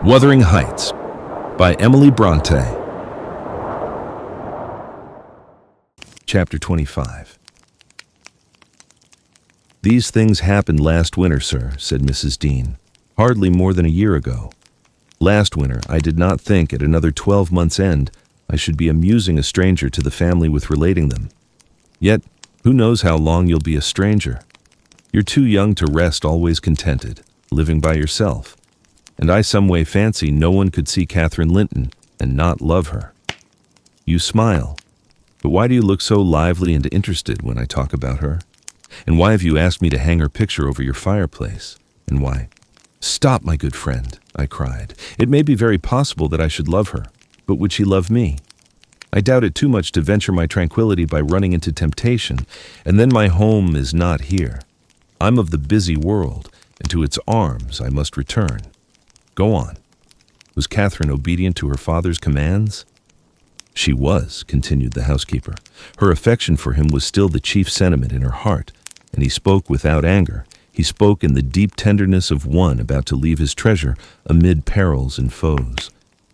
Wuthering Heights by Emily Brontë. Chapter 25. "These things happened last winter, sir," said Mrs. Dean, "hardly more than a year ago. Last winter I did not think at another 12 months' end I should be amusing a stranger to the family with relating them. Yet, who knows how long you'll be a stranger? You're too young to rest always contented, living by yourself. And I some way fancy no one could see Catherine Linton and not love her. You smile, but why do you look so lively and interested when I talk about her? And why have you asked me to hang her picture over your fireplace? And why—" "Stop, my good friend," I cried. "It may be very possible that I should love her, but would she love me? I doubt it too much to venture my tranquility by running into temptation, and then my home is not here. I'm of the busy world, and to its arms I must return. Go on. Was Catherine obedient to her father's commands?" "She was," continued the housekeeper. "Her affection for him was still the chief sentiment in her heart, and he spoke without anger. He spoke in the deep tenderness of one about to leave his treasure amid perils and foes,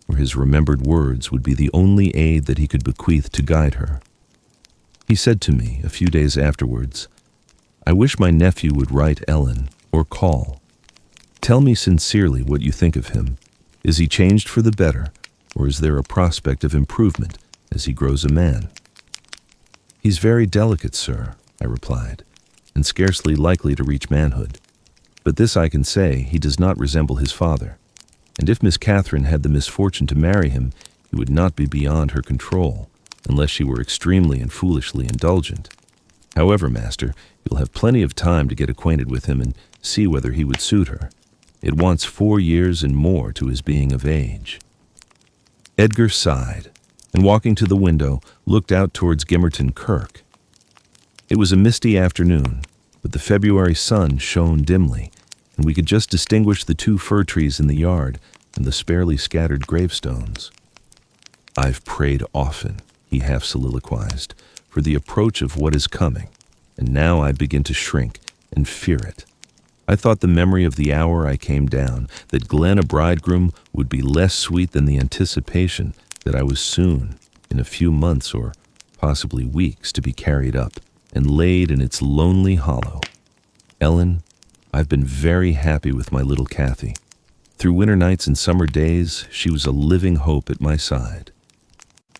where his remembered words would be the only aid that he could bequeath to guide her. He said to me a few days afterwards, 'I wish my nephew would write Ellen or call. Tell me sincerely what you think of him. Is he changed for the better, or is there a prospect of improvement as he grows a man?' 'He's very delicate, sir,' I replied, 'and scarcely likely to reach manhood. But this I can say, he does not resemble his father. And if Miss Catherine had the misfortune to marry him, he would not be beyond her control, unless she were extremely and foolishly indulgent. However, master, you'll have plenty of time to get acquainted with him and see whether he would suit her. It wants 4 years and more to his being of age.'" Edgar sighed, and walking to the window, looked out towards Gimmerton Kirk. It was a misty afternoon, but the February sun shone dimly, and we could just distinguish the 2 fir trees in the yard and the sparely scattered gravestones. "I've prayed often," he half soliloquized, "for the approach of what is coming, and now I begin to shrink and fear it. I thought the memory of the hour I came down, that Glenn a bridegroom, would be less sweet than the anticipation that I was soon, in a few months or possibly weeks, to be carried up and laid in its lonely hollow. Ellen, I've been very happy with my little Cathy. Through winter nights and summer days, she was a living hope at my side.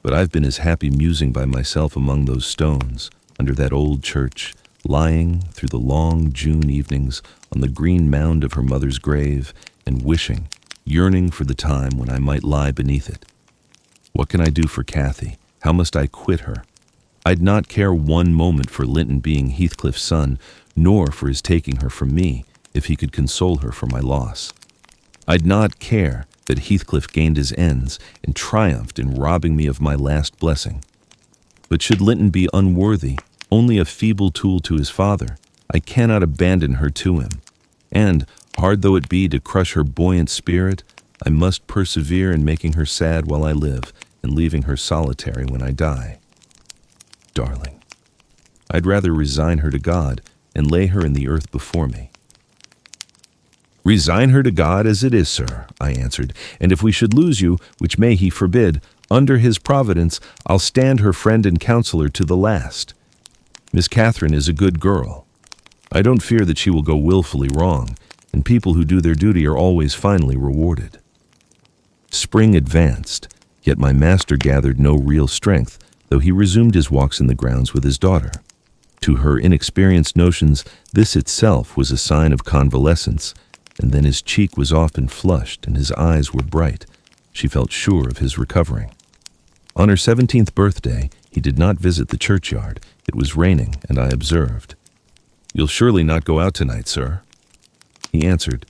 But I've been as happy musing by myself among those stones, under that old church, lying through the long June evenings on the green mound of her mother's grave, and wishing, yearning for the time when I might lie beneath it. What can I do for Cathy? How must I quit her? I'd not care one moment for Linton being Heathcliff's son, nor for his taking her from me, if he could console her for my loss. I'd not care that Heathcliff gained his ends and triumphed in robbing me of my last blessing. But should Linton be unworthy, only a feeble tool to his father, I cannot abandon her to him. And, hard though it be to crush her buoyant spirit, I must persevere in making her sad while I live and leaving her solitary when I die. Darling, I'd rather resign her to God and lay her in the earth before me." "Resign her to God as it is, sir," I answered, "and if we should lose you, which may he forbid, under his providence, I'll stand her friend and counselor to the last. Miss Catherine is a good girl. I don't fear that she will go willfully wrong, and people who do their duty are always finally rewarded." Spring advanced, yet my master gathered no real strength, though he resumed his walks in the grounds with his daughter. To her inexperienced notions, this itself was a sign of convalescence, and then his cheek was often flushed and his eyes were bright. She felt sure of his recovering. On her 17th birthday, he did not visit the churchyard. It was raining, and I observed, "You'll surely not go out tonight, sir?" He answered,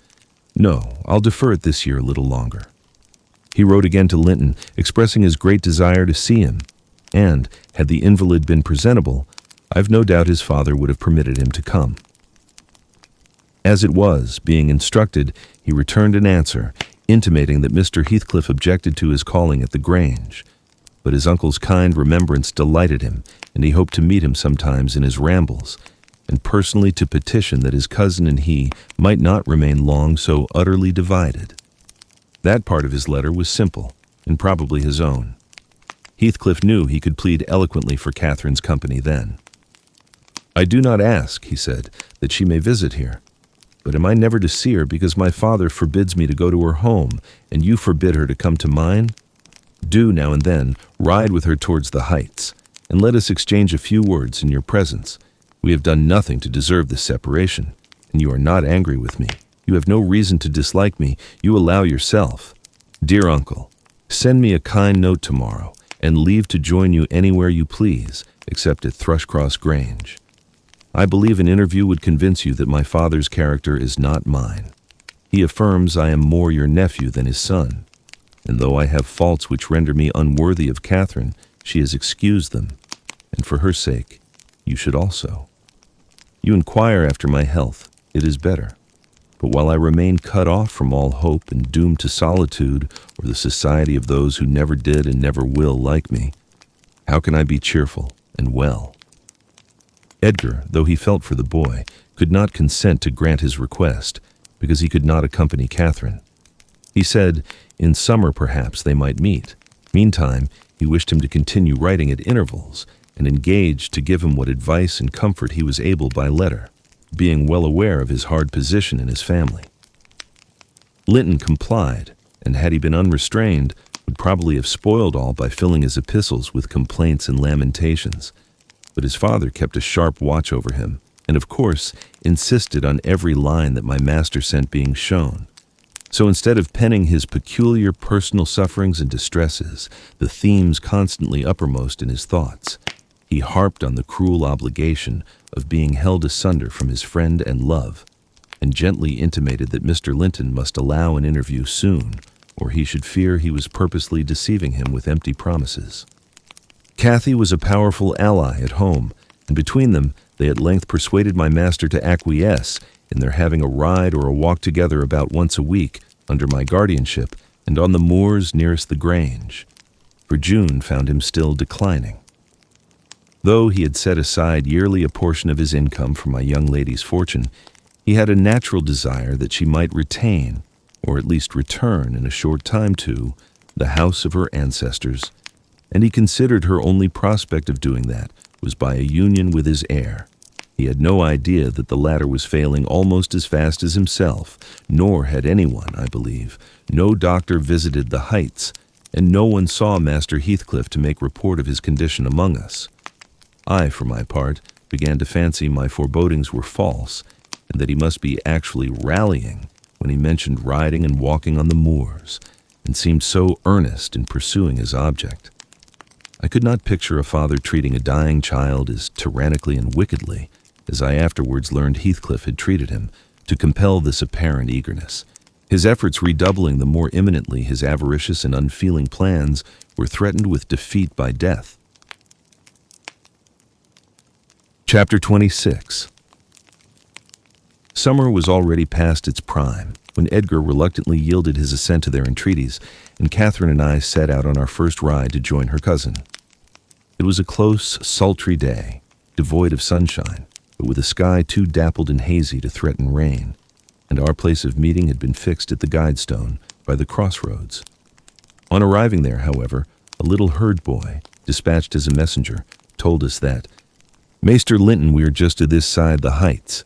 "No, I'll defer it this year a little longer." He wrote again to Linton, expressing his great desire to see him, and, had the invalid been presentable, I've no doubt his father would have permitted him to come. As it was, being instructed, he returned an answer, intimating that Mr. Heathcliff objected to his calling at the Grange, but his uncle's kind remembrance delighted him, and he hoped to meet him sometimes in his rambles, and personally to petition that his cousin and he might not remain long so utterly divided. That part of his letter was simple, and probably his own. Heathcliff knew he could plead eloquently for Catherine's company then. "I do not ask," he said, "that she may visit here. But am I never to see her because my father forbids me to go to her home, and you forbid her to come to mine? Do, now and then, ride with her towards the heights, and let us exchange a few words in your presence. We have done nothing to deserve this separation, and you are not angry with me. You have no reason to dislike me. You allow yourself. Dear uncle, send me a kind note tomorrow, and leave to join you anywhere you please, except at Thrushcross Grange. I believe an interview would convince you that my father's character is not mine. He affirms I am more your nephew than his son, and though I have faults which render me unworthy of Catherine, she has excused them, and for her sake, you should also. You inquire after my health. It is better. But while I remain cut off from all hope and doomed to solitude or the society of those who never did and never will like me, how can I be cheerful and well?" Edgar, though he felt for the boy, could not consent to grant his request because he could not accompany Catherine. He said, in summer perhaps they might meet. Meantime, he wished him to continue writing at intervals and engaged to give him what advice and comfort he was able by letter, being well aware of his hard position in his family. Linton complied, and had he been unrestrained, would probably have spoiled all by filling his epistles with complaints and lamentations. But his father kept a sharp watch over him, and of course insisted on every line that my master sent being shown. So instead of penning his peculiar personal sufferings and distresses, the themes constantly uppermost in his thoughts, he harped on the cruel obligation of being held asunder from his friend and love, and gently intimated that Mr. Linton must allow an interview soon, or he should fear he was purposely deceiving him with empty promises. Cathy was a powerful ally at home, and between them they at length persuaded my master to acquiesce in their having a ride or a walk together about once a week under my guardianship and on the moors nearest the Grange, for June found him still declining. Though he had set aside yearly a portion of his income for my young lady's fortune, he had a natural desire that she might retain, or at least return in a short time to, the house of her ancestors, and he considered her only prospect of doing that was by a union with his heir. He had no idea that the latter was failing almost as fast as himself, nor had anyone, I believe. No doctor visited the Heights, and no one saw Master Heathcliff to make report of his condition among us. I, for my part, began to fancy my forebodings were false, and that he must be actually rallying when he mentioned riding and walking on the moors, and seemed so earnest in pursuing his object. I could not picture a father treating a dying child as tyrannically and wickedly, as I afterwards learned Heathcliff had treated him, to compel this apparent eagerness. His efforts redoubling the more imminently his avaricious and unfeeling plans were threatened with defeat by death. Chapter 26. Summer was already past its prime when Edgar reluctantly yielded his assent to their entreaties, and Catherine and I set out on our first ride to join her cousin. It was a close, sultry day, devoid of sunshine, but with a sky too dappled and hazy to threaten rain, and our place of meeting had been fixed at the Guidestone by the crossroads. On arriving there, however, a little herd boy, dispatched as a messenger, told us that "Maester Linton we're just to this side the Heights,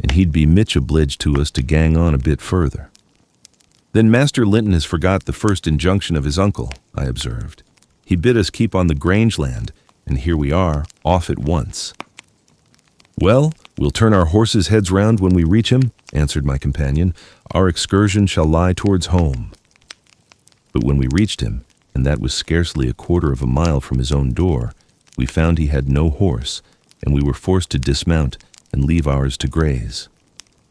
and he'd be mitch obliged to us to gang on a bit further." "Then Master Linton has forgot the first injunction of his uncle," I observed. "He bid us keep on the Grangeland, and here we are, off at once." "Well, we'll turn our horses' heads round when we reach him," answered my companion. "Our excursion shall lie towards home." But when we reached him, and that was scarcely a quarter of a mile from his own door, we found he had no horse, and we were forced to dismount and leave ours to graze.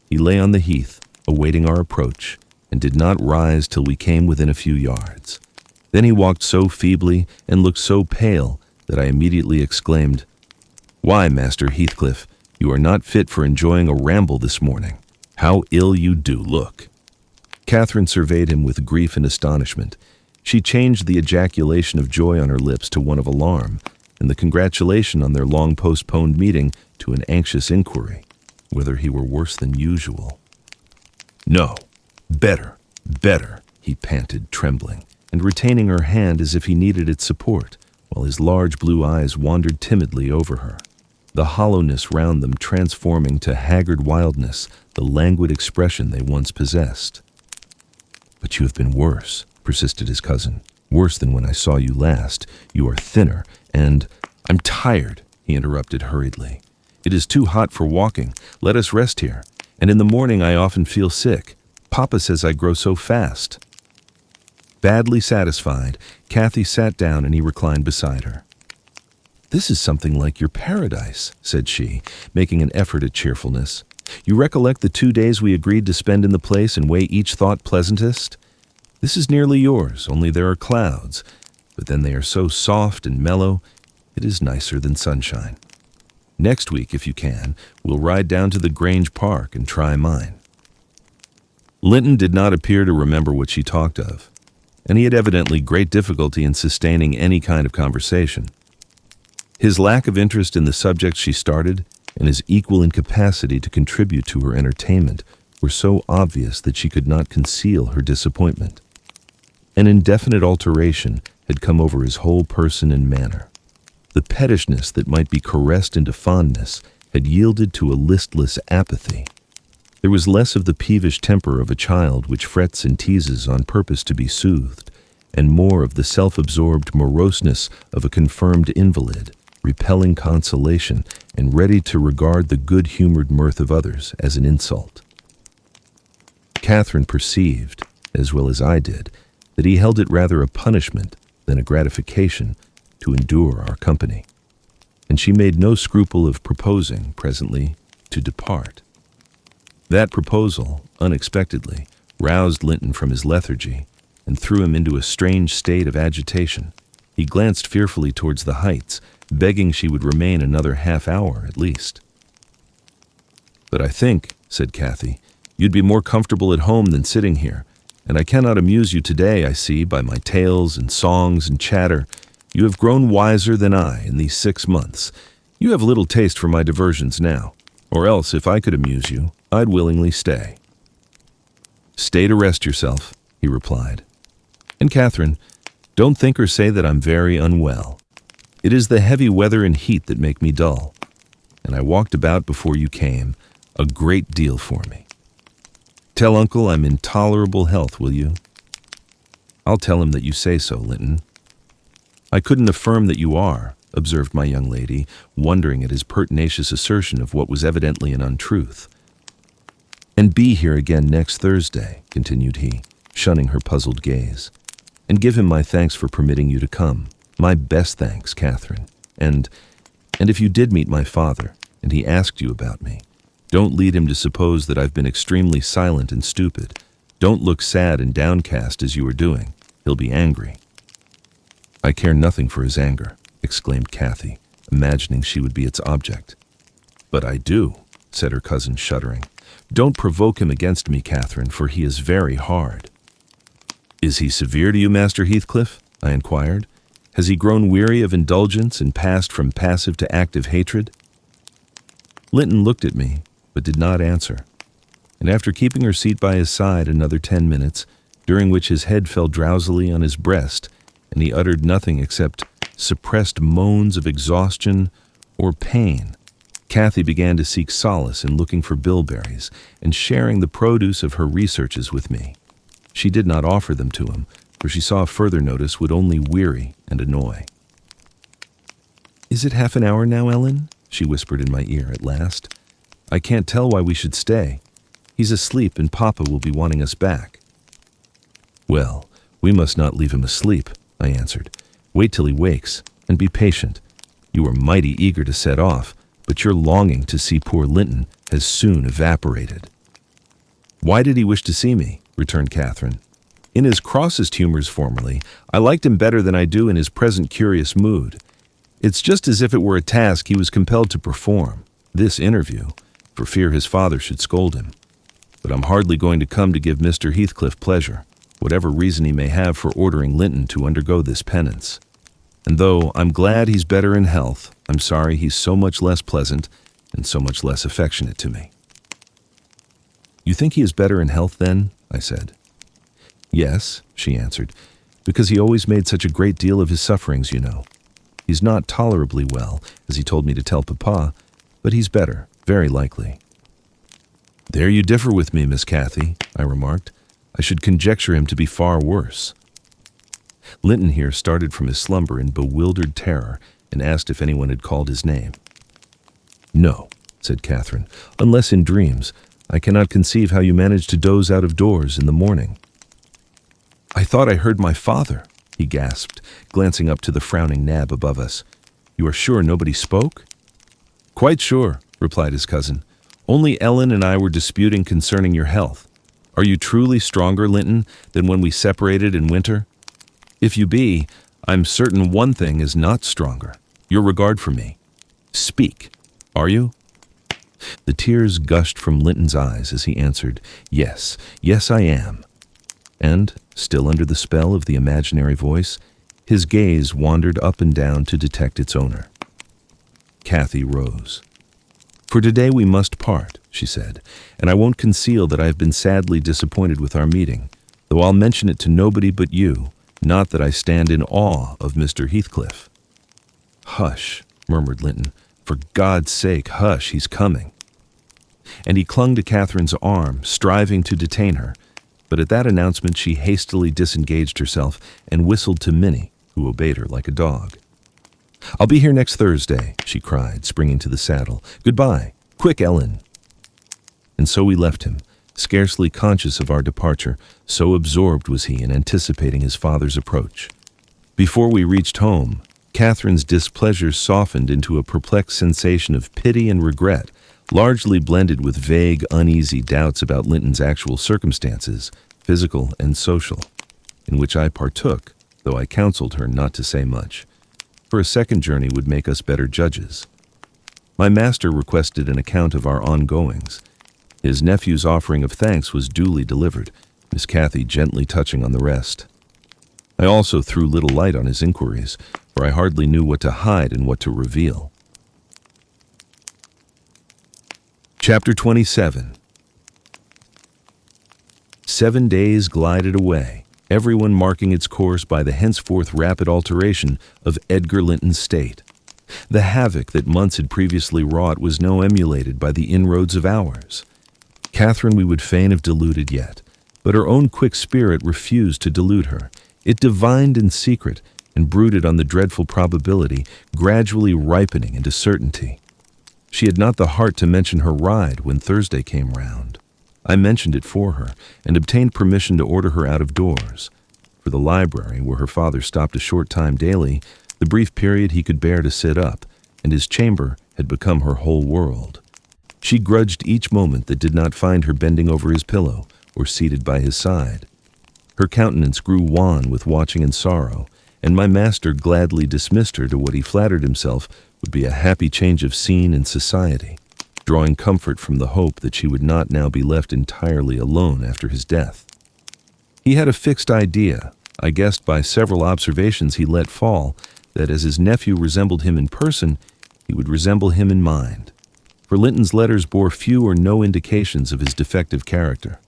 He lay on the heath, awaiting our approach, and did not rise till we came within a few yards. Then he walked so feebly and looked so pale that I immediately exclaimed, "Why, Master Heathcliff, you are not fit for enjoying a ramble this morning. How ill you do look." Catherine surveyed him with grief and astonishment. She changed the ejaculation of joy on her lips to one of alarm, and the congratulation on their long-postponed meeting to an anxious inquiry, whether he were worse than usual. "No, better, he panted, trembling, and retaining her hand as if he needed its support, while his large blue eyes wandered timidly over her, the hollowness round them transforming to haggard wildness the languid expression they once possessed. "But you have been worse," persisted his cousin. "Worse than when I saw you last. You are thinner, and—" "I'm tired," he interrupted hurriedly. "It is too hot for walking. Let us rest here. And in the morning I often feel sick. Papa says I grow so fast." Badly satisfied, Kathy sat down and he reclined beside her. "This is something like your paradise," said she, making an effort at cheerfulness. "You recollect the 2 days we agreed to spend in the place and weigh each thought pleasantest? This is nearly yours, only there are clouds, but then they are so soft and mellow, it is nicer than sunshine. Next week, if you can, we'll ride down to the Grange Park and try mine." Linton did not appear to remember what she talked of, and he had evidently great difficulty in sustaining any kind of conversation. His lack of interest in the subject she started and his equal incapacity to contribute to her entertainment were so obvious that she could not conceal her disappointment. An indefinite alteration had come over his whole person and manner. The pettishness that might be caressed into fondness had yielded to a listless apathy. There was less of the peevish temper of a child which frets and teases on purpose to be soothed, and more of the self-absorbed moroseness of a confirmed invalid, repelling consolation and ready to regard the good-humored mirth of others as an insult. Catherine perceived, as well as I did, that he held it rather a punishment than a gratification to endure our company, and she made no scruple of proposing, presently, to depart. That proposal, unexpectedly, roused Linton from his lethargy and threw him into a strange state of agitation. He glanced fearfully towards the heights, begging she would remain another half-hour at least. "But I think," said Kathy, "you'd be more comfortable at home than sitting here, and I cannot amuse you today, I see, by my tales and songs and chatter. You have grown wiser than I in these 6 months. You have little taste for my diversions now, or else, if I could amuse you, I'd willingly stay." "Stay to rest yourself," he replied. "And Catherine, don't think or say that I'm very unwell. It is the heavy weather and heat that make me dull, and I walked about before you came, a great deal for me. Tell Uncle I'm in tolerable health, will you?" "I'll tell him that you say so, Linton." "I couldn't affirm that you are," observed my young lady, wondering at his pertinacious assertion of what was evidently an untruth. "And be here again next Thursday," continued he, shunning her puzzled gaze. "And give him my thanks for permitting you to come. My best thanks, Catherine. And if you did meet my father, and he asked you about me, don't lead him to suppose that I've been extremely silent and stupid. Don't look sad and downcast as you are doing. He'll be angry." "I care nothing for his anger," exclaimed Kathy, imagining she would be its object. "But I do," said her cousin, shuddering. "Don't provoke him against me, Catherine, for he is very hard." "Is he severe to you, Master Heathcliff?" I inquired. "Has he grown weary of indulgence and passed from passive to active hatred?" Linton looked at me, but did not answer, and after keeping her seat by his side another 10 minutes, during which his head fell drowsily on his breast, and he uttered nothing except suppressed moans of exhaustion or pain, Kathy began to seek solace in looking for bilberries and sharing the produce of her researches with me. She did not offer them to him, for she saw further notice would only weary and annoy. "Is it half an hour now, Ellen?" she whispered in my ear at last. "I can't tell why we should stay. He's asleep and Papa will be wanting us back." "Well, we must not leave him asleep," I answered. "Wait till he wakes, and be patient. You are mighty eager to set off, but your longing to see poor Linton has soon evaporated." "Why did he wish to see me?" returned Catherine. "In his crossest humors formerly, I liked him better than I do in his present curious mood. It's just as if it were a task he was compelled to perform, this interview, for fear his father should scold him. But I'm hardly going to come to give Mr. Heathcliff pleasure, whatever reason he may have for ordering Linton to undergo this penance. And though I'm glad he's better in health, I'm sorry he's so much less pleasant and so much less affectionate to me." "You think he is better in health, then?" I said. Yes, she answered, because he always made such a great deal of his sufferings, you know. He's not tolerably well, as he told me to tell Papa, but he's better, very likely. There you differ with me, Miss Cathy, I remarked. I should conjecture him to be far worse. Linton here started from his slumber in bewildered terror and asked if anyone had called his name. No, said Catherine, unless in dreams. I cannot conceive how you manage to doze out of doors in the morning. I thought I heard my father, he gasped, glancing up to the frowning Nab above us. You are sure nobody spoke? Quite sure, replied his cousin. Only Ellen and I were disputing concerning your health. Are you truly stronger, Linton, than when we separated in winter? If you be, I'm certain one thing is not stronger, your regard for me. Speak, are you? The tears gushed from Linton's eyes as he answered, Yes, yes I am. And, still under the spell of the imaginary voice, his gaze wandered up and down to detect its owner. Cathy rose. For today we must part, she said, and I won't conceal that I have been sadly disappointed with our meeting, though I'll mention it to nobody but you, not that I stand in awe of Mr. Heathcliff. Hush, murmured Linton. For God's sake, hush, he's coming. And he clung to Catherine's arm, striving to detain her, but at that announcement she hastily disengaged herself and whistled to Minnie, who obeyed her like a dog. I'll be here next Thursday, she cried, springing to the saddle. Goodbye. Quick, Ellen. And so we left him, scarcely conscious of our departure, so absorbed was he in anticipating his father's approach. Before we reached home, Catherine's displeasure softened into a perplexed sensation of pity and regret, largely blended with vague, uneasy doubts about Linton's actual circumstances, physical and social, in which I partook, though I counseled her not to say much, for a second journey would make us better judges. My master requested an account of our ongoings. His nephew's offering of thanks was duly delivered, Miss Cathy gently touching on the rest. I also threw little light on his inquiries, for I hardly knew what to hide and what to reveal. Chapter 27. 7 days glided away, everyone marking its course by the henceforth rapid alteration of Edgar Linton's state. The havoc that months had previously wrought was now emulated by the inroads of hours. Catherine we would fain have deluded yet, but her own quick spirit refused to delude her. It divined in secret and brooded on the dreadful probability, gradually ripening into certainty. She had not the heart to mention her ride when Thursday came round. I mentioned it for her, and obtained permission to order her out of doors. For the library, where her father stopped a short time daily, the brief period he could bear to sit up, and his chamber had become her whole world. She grudged each moment that did not find her bending over his pillow, or seated by his side. Her countenance grew wan with watching and sorrow, and my master gladly dismissed her to what he flattered himself would be a happy change of scene and society, drawing comfort from the hope that she would not now be left entirely alone after his death. He had a fixed idea, I guessed by several observations he let fall, that as his nephew resembled him in person, he would resemble him in mind, for Linton's letters bore few or no indications of his defective character.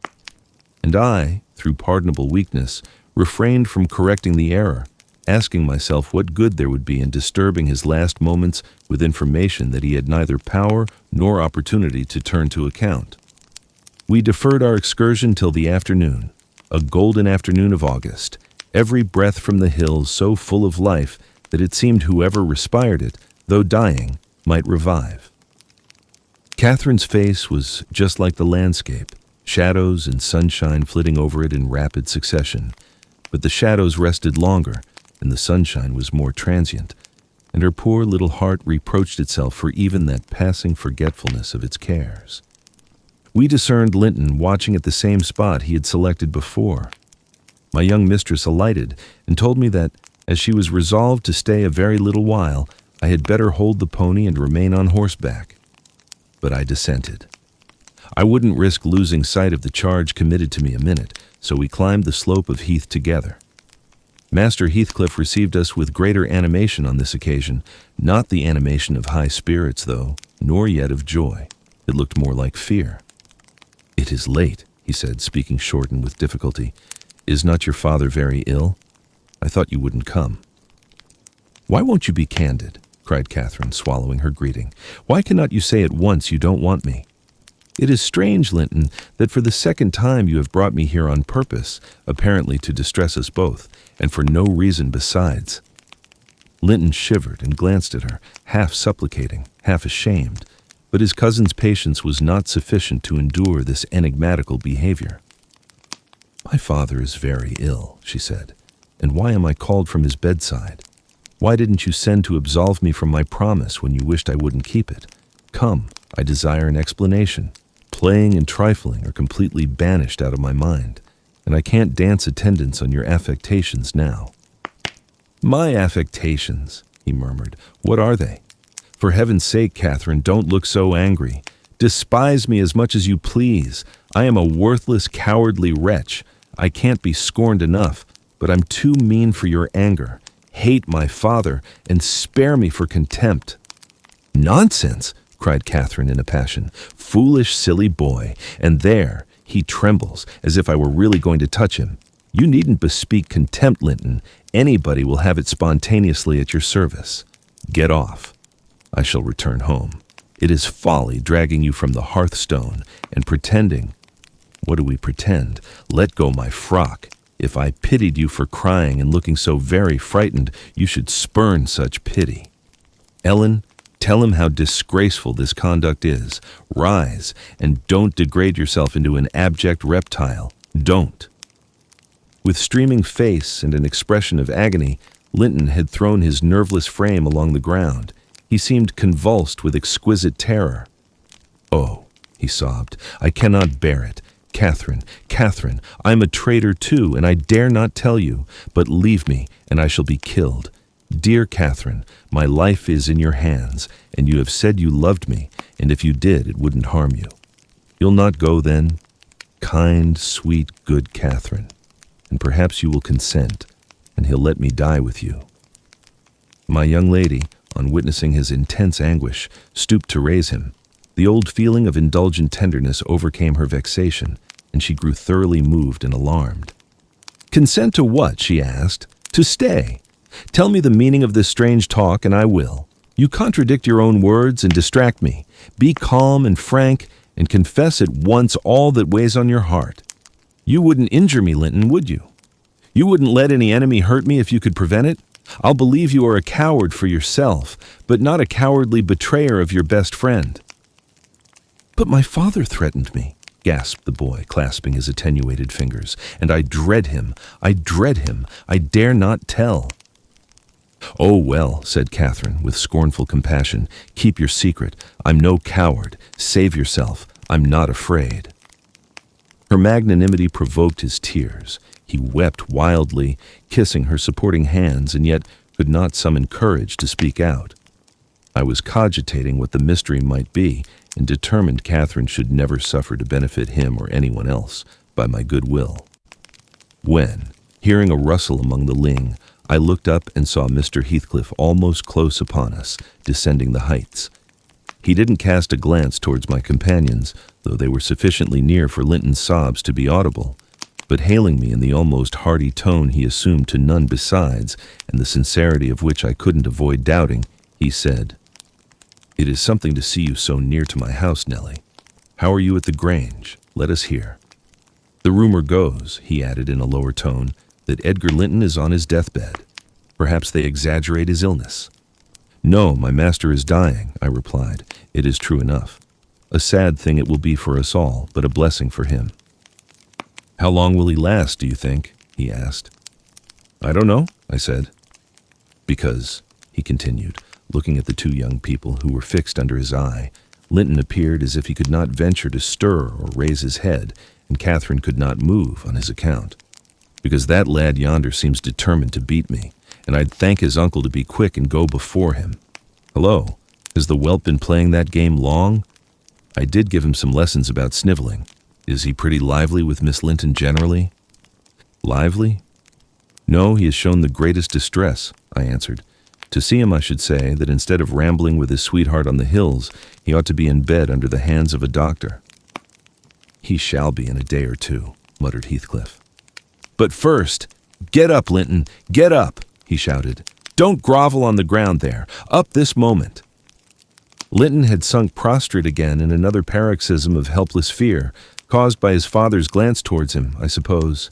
And I, through pardonable weakness, refrained from correcting the error, asking myself what good there would be in disturbing his last moments with information that he had neither power nor opportunity to turn to account. We deferred our excursion till the afternoon, a golden afternoon of August, every breath from the hills so full of life that it seemed whoever respired it, though dying, might revive. Catherine's face was just like the landscape, shadows and sunshine flitting over it in rapid succession, but the shadows rested longer, and the sunshine was more transient, and her poor little heart reproached itself for even that passing forgetfulness of its cares. We discerned Linton watching at the same spot he had selected before. My young mistress alighted and told me that, as she was resolved to stay a very little while, I had better hold the pony and remain on horseback. But I dissented. I wouldn't risk losing sight of the charge committed to me a minute, so we climbed the slope of heath together. Master Heathcliff received us with greater animation on this occasion, not the animation of high spirits, though, nor yet of joy. It looked more like fear. "It is late," he said, speaking short and with difficulty. Is not your father very ill? I thought you wouldn't come." "Why won't you be candid?" cried Catherine, swallowing her greeting. "Why cannot you say at once you don't want me? It is strange, Linton, that for the second time you have brought me here on purpose, apparently to distress us both, and for no reason besides." Linton shivered and glanced at her, half supplicating, half ashamed, but his cousin's patience was not sufficient to endure this enigmatical behavior. "My father is very ill," she said, "and why am I called from his bedside? Why didn't you send to absolve me from my promise when you wished I wouldn't keep it? Come, I desire an explanation. Playing and trifling are completely banished out of my mind, and I can't dance attendance on your affectations now." "My affectations," he murmured. "What are they? For heaven's sake, Catherine, don't look so angry. Despise me as much as you please. I am a worthless, cowardly wretch. I can't be scorned enough, but I'm too mean for your anger. Hate my father, and spare me for contempt." "Nonsense!" cried Catherine in a passion. "Foolish, silly boy. And there, he trembles, as if I were really going to touch him. You needn't bespeak contempt, Linton. Anybody will have it spontaneously at your service. Get off. I shall return home. It is folly dragging you from the hearthstone and pretending. What do we pretend? Let go my frock. If I pitied you for crying and looking so very frightened, you should spurn such pity. Ellen, tell him how disgraceful this conduct is. Rise, and don't degrade yourself into an abject reptile. Don't." With streaming face and an expression of agony, Linton had thrown his nerveless frame along the ground. He seemed convulsed with exquisite terror. "Oh," he sobbed, "I cannot bear it. Catherine, Catherine, I am a traitor too, and I dare not tell you, but leave me, and I shall be killed. Dear Catherine, my life is in your hands, and you have said you loved me, and if you did, it wouldn't harm you. You'll not go then? Kind, sweet, good Catherine, and perhaps you will consent, and he'll let me die with you." My young lady, on witnessing his intense anguish, stooped to raise him. The old feeling of indulgent tenderness overcame her vexation, and she grew thoroughly moved and alarmed. "Consent to what?" she asked. "To stay. Tell me the meaning of this strange talk, and I will. You contradict your own words and distract me. Be calm and frank, and confess at once all that weighs on your heart. You wouldn't injure me, Linton, would you? You wouldn't let any enemy hurt me if you could prevent it? I'll believe you are a coward for yourself, but not a cowardly betrayer of your best friend." "But my father threatened me," gasped the boy, clasping his attenuated fingers, "and I dread him. I dread him. I dare not tell." "Oh, well," said Catherine, with scornful compassion, "keep your secret. I'm no coward. Save yourself. I'm not afraid." Her magnanimity provoked his tears. He wept wildly, kissing her supporting hands, and yet could not summon courage to speak out. I was cogitating what the mystery might be, and determined Catherine should never suffer to benefit him or anyone else by my good will. When, hearing a rustle among the ling, I looked up and saw Mr. Heathcliff almost close upon us, descending the heights. He didn't cast a glance towards my companions, though they were sufficiently near for Linton's sobs to be audible, but hailing me in the almost hearty tone he assumed to none besides, and the sincerity of which I couldn't avoid doubting, he said, "It is something to see you so near to my house, Nellie. How are you at the Grange? Let us hear. The rumor goes," he added in a lower tone, "that Edgar Linton is on his deathbed. Perhaps they exaggerate his illness." "No, my master is dying," I replied. "It is true enough. A sad thing it will be for us all, but a blessing for him." "How long will he last, do you think?" he asked. "I don't know," I said. "Because," he continued, looking at the two young people who were fixed under his eye, Linton appeared as if he could not venture to stir or raise his head, and Catherine could not move on his account. "Because that lad yonder seems determined to beat me, and I'd thank his uncle to be quick and go before him. Hello, has the whelp been playing that game long? I did give him some lessons about sniveling. Is he pretty lively with Miss Linton generally?" "Lively? No, he has shown the greatest distress," I answered. "To see him, I should say that instead of rambling with his sweetheart on the hills, he ought to be in bed under the hands of a doctor." "He shall be in a day or two," muttered Heathcliff. But first, get up, Linton, get up, he shouted. Don't grovel on the ground there. Up this moment. Linton had sunk prostrate again in another paroxysm of helpless fear, caused by his father's glance towards him, I suppose.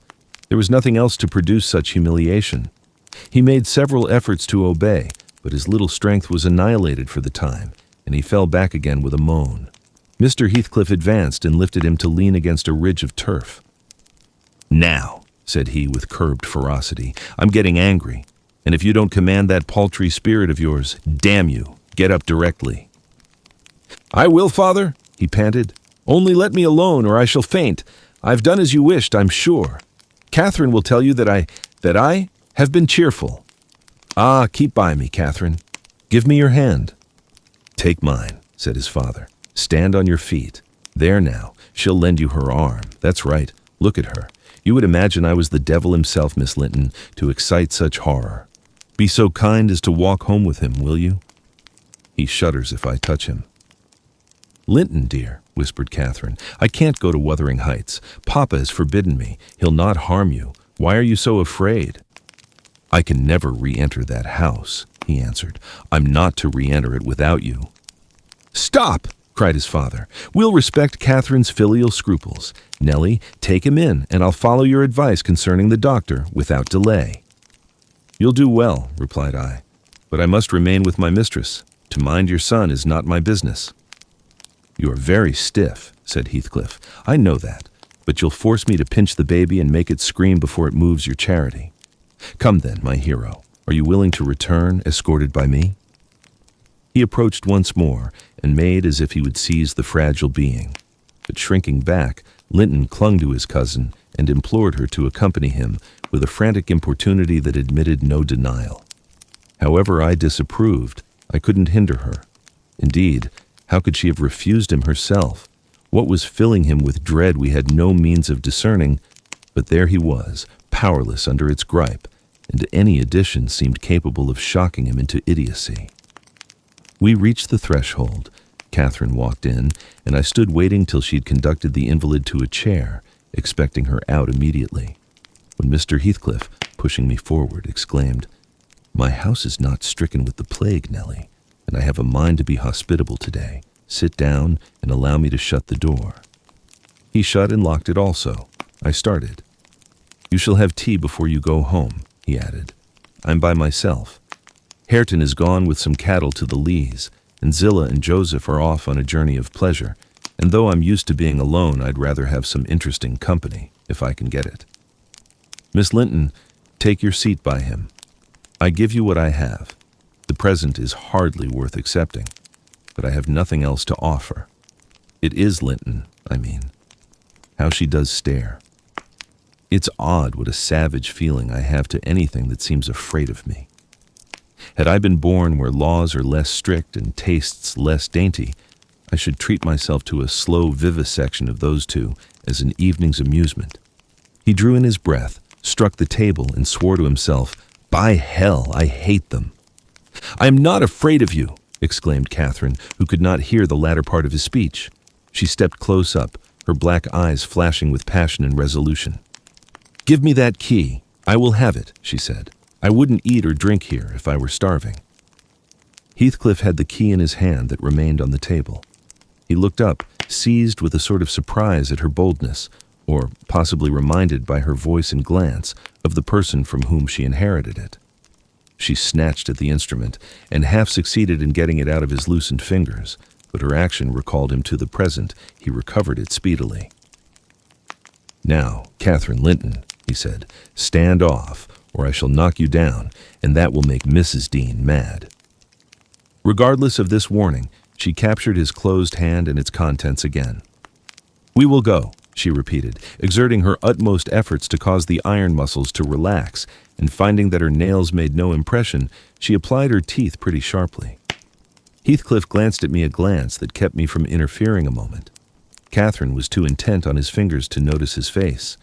There was nothing else to produce such humiliation. He made several efforts to obey, but his little strength was annihilated for the time, and he fell back again with a moan. Mr. Heathcliff advanced and lifted him to lean against a ridge of turf. Now, said he with curbed ferocity, I'm getting angry, and if you don't command that paltry spirit of yours, damn you, get up directly. I will, father, he panted. Only let me alone, or I shall faint. I've done as you wished, I'm sure. Catherine will tell you that I have been cheerful. Ah, keep by me, Catherine. Give me your hand. Take mine, said his father. Stand on your feet. There now, she'll lend you her arm. That's right, look at her. You would imagine I was the devil himself, Miss Linton, to excite such horror. Be so kind as to walk home with him, will you? He shudders if I touch him. Linton, dear, whispered Catherine, I can't go to Wuthering Heights. Papa has forbidden me. He'll not harm you. Why are you so afraid? I can never re-enter that house, he answered. I'm not to re-enter it without you. Stop, cried his father. We'll respect Catherine's filial scruples. Nellie, take him in, and I'll follow your advice concerning the doctor without delay. You'll do well, replied I, but I must remain with my mistress. To mind your son is not my business. You are very stiff, said Heathcliff. I know that, but you'll force me to pinch the baby and make it scream before it moves your charity. Come then, my hero. Are you willing to return, escorted by me? He approached once more and made as if he would seize the fragile being. But shrinking back, Linton clung to his cousin and implored her to accompany him with a frantic importunity that admitted no denial. However I disapproved, I couldn't hinder her. Indeed, how could she have refused him herself? What was filling him with dread we had no means of discerning, but there he was, powerless under its gripe, and any addition seemed capable of shocking him into idiocy. We reached the threshold. Catherine walked in, and I stood waiting till she'd conducted the invalid to a chair, expecting her out immediately, when Mr. Heathcliff, pushing me forward, exclaimed, My house is not stricken with the plague, Nellie, and I have a mind to be hospitable today. Sit down and allow me to shut the door. He shut and locked it also. I started. You shall have tea before you go home, he added. I'm by myself. Hareton is gone with some cattle to the Lees, and Zillah and Joseph are off on a journey of pleasure, and though I'm used to being alone, I'd rather have some interesting company, if I can get it. Miss Linton, take your seat by him. I give you what I have. The present is hardly worth accepting, but I have nothing else to offer. It is Linton, I mean. How she does stare. It's odd what a savage feeling I have to anything that seems afraid of me. Had I been born where laws are less strict and tastes less dainty, I should treat myself to a slow vivisection of those two as an evening's amusement. He drew in his breath, struck the table, and swore to himself, By hell, I hate them. I am not afraid of you, exclaimed Catherine, who could not hear the latter part of his speech. She stepped close up, her black eyes flashing with passion and resolution. Give me that key. I will have it, she said. I wouldn't eat or drink here if I were starving. Heathcliff had the key in his hand that remained on the table. He looked up, seized with a sort of surprise at her boldness, or possibly reminded by her voice and glance of the person from whom she inherited it. She snatched at the instrument and half succeeded in getting it out of his loosened fingers, but her action recalled him to the present. He recovered it speedily. Now, Catherine Linton, he said, stand off, or I shall knock you down, and that will make Mrs. Dean mad. Regardless of this warning, she captured his closed hand and its contents again. We will go, she repeated, exerting her utmost efforts to cause the iron muscles to relax, and finding that her nails made no impression, she applied her teeth pretty sharply. Heathcliff glanced at me a glance that kept me from interfering a moment. Catherine was too intent on his fingers to notice his face.